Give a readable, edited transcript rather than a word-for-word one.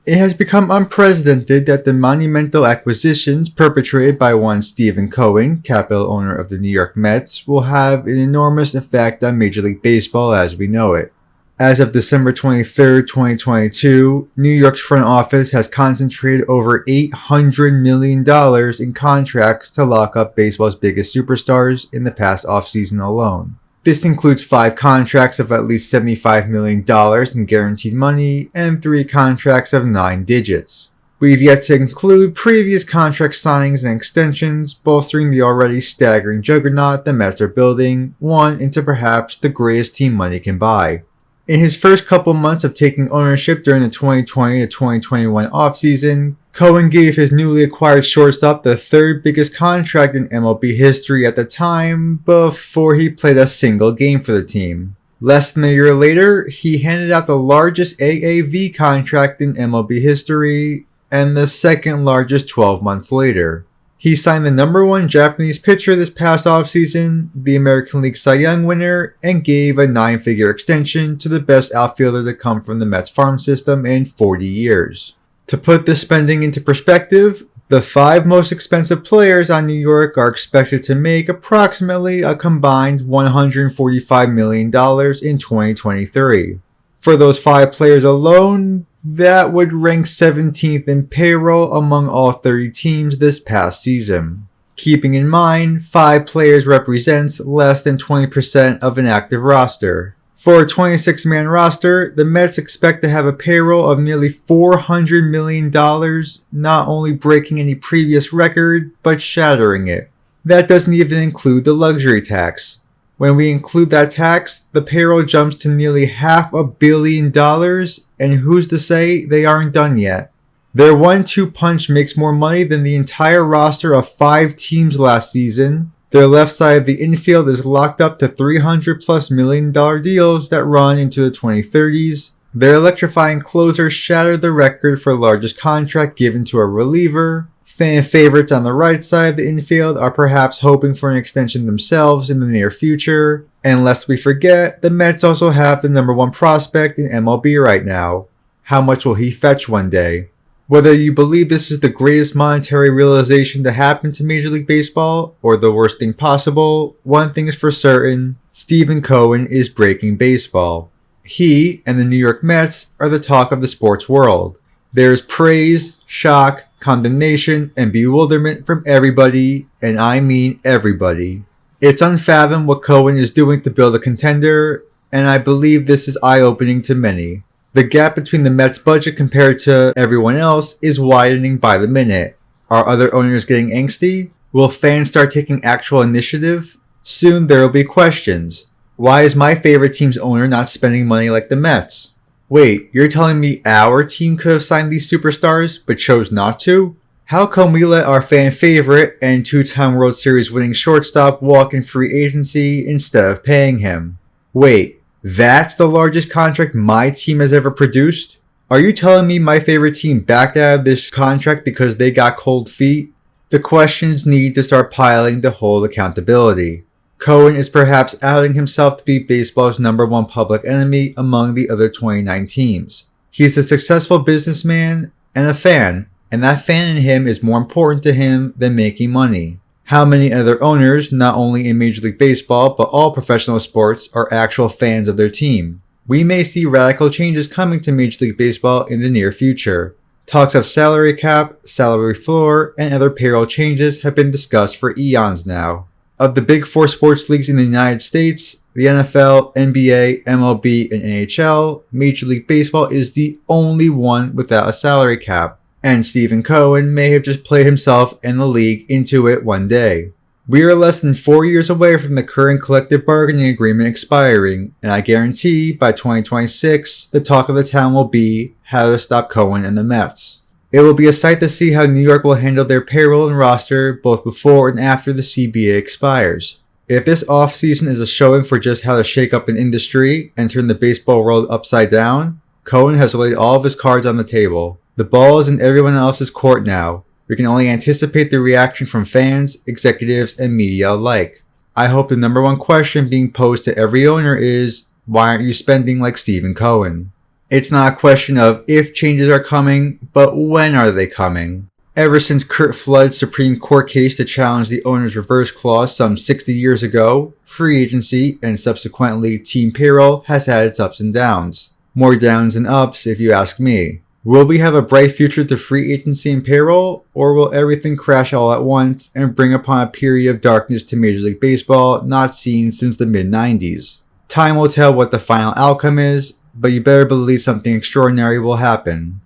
It has become unprecedented that the monumental acquisitions perpetrated by one Steven Cohen, capital owner of the New York Mets, will have an enormous effect on Major League Baseball as we know it. As of December 23, 2022, New York's front office has concentrated over $800 million in contracts to lock up baseball's biggest superstars in the past offseason alone. This includes 5 contracts of at least $75 million in guaranteed money and 3 contracts of 9 digits. We've yet to include previous contract signings and extensions, bolstering the already staggering juggernaut the Mets are building, one into perhaps the greatest team money can buy. In his first couple months of taking ownership during the 2020 to 2021 offseason, Cohen gave his newly acquired shortstop the 3rd biggest contract in MLB history at the time before he played a single game for the team. Less than a year later, he handed out the largest AAV contract in MLB history and the 2nd largest 12 months later. He signed the #1 Japanese pitcher this past offseason, the American League Cy Young winner, and gave a 9-figure extension to the best outfielder to come from the Mets farm system in 40 years. To put this spending into perspective, the 5 most expensive players on New York are expected to make approximately a combined $145 million in 2023. For those 5 players alone, that would rank 17th in payroll among all 30 teams this past season. Keeping in mind, 5 players represents less than 20% of an active roster. For a 26-man roster, the Mets expect to have a payroll of nearly $400 million, not only breaking any previous record, but shattering it. That doesn't even include the luxury tax. When we include that tax, the payroll jumps to nearly $500 million, and who's to say they aren't done yet? Their 1-2 punch makes more money than the entire roster of 5 teams last season. Their left side of the infield is locked up to $300+ million deals that run into the 2030s. Their electrifying closer shattered the record for largest contract given to a reliever. Fan favorites on the right side of the infield are perhaps hoping for an extension themselves in the near future. And lest we forget, the Mets also have the #1 prospect in MLB right now. How much will he fetch one day? Whether you believe this is the greatest monetary realization to happen to Major League Baseball, or the worst thing possible, one thing is for certain: Steven Cohen is breaking baseball. He and the New York Mets are the talk of the sports world. There's praise, shock, condemnation, and bewilderment from everybody, and I mean everybody. It's unfathomed what Cohen is doing to build a contender, and I believe this is eye-opening to many. The gap between the Mets' budget compared to everyone else is widening by the minute. Are other owners getting angsty? Will fans start taking actual initiative? Soon there will be questions. Why is my favorite team's owner not spending money like the Mets? Wait, you're telling me our team could have signed these superstars but chose not to? How come we let our fan favorite and 2-time World Series winning shortstop walk in free agency instead of paying him? Wait, that's the largest contract my team has ever produced? Are you telling me my favorite team backed out of this contract because they got cold feet? The questions need to start piling to hold accountability. Cohen is perhaps outing himself to be baseball's #1 public enemy among the other 29 teams. He's a successful businessman and a fan, and that fan in him is more important to him than making money. How many other owners, not only in Major League Baseball but all professional sports, are actual fans of their team? We may see radical changes coming to Major League Baseball in the near future. Talks of salary cap, salary floor, and other payroll changes have been discussed for eons now. Of the big 4 sports leagues in the United States, the NFL, NBA, MLB, and NHL, Major League Baseball is the only one without a salary cap. And Steven Cohen may have just played himself and the league into it one day. We are less than 4 years away from the current collective bargaining agreement expiring, and I guarantee by 2026, the talk of the town will be how to stop Cohen and the Mets. It will be a sight to see how New York will handle their payroll and roster both before and after the CBA expires. If this offseason is a showing for just how to shake up an industry and turn the baseball world upside down, Cohen has laid all of his cards on the table. The ball is in everyone else's court now. We can only anticipate the reaction from fans, executives, and media alike. I hope the #1 question being posed to every owner is, why aren't you spending like Steven Cohen? It's not a question of if changes are coming, but when are they coming. Ever since Curt Flood's Supreme Court case to challenge the owner's reverse clause some 60 years ago, free agency and subsequently team payroll has had its ups and downs. More downs than ups if you ask me. Will we have a bright future to free agency and payroll, or will everything crash all at once and bring upon a period of darkness to Major League Baseball not seen since the mid-90s? Time will tell what the final outcome is, but you better believe something extraordinary will happen.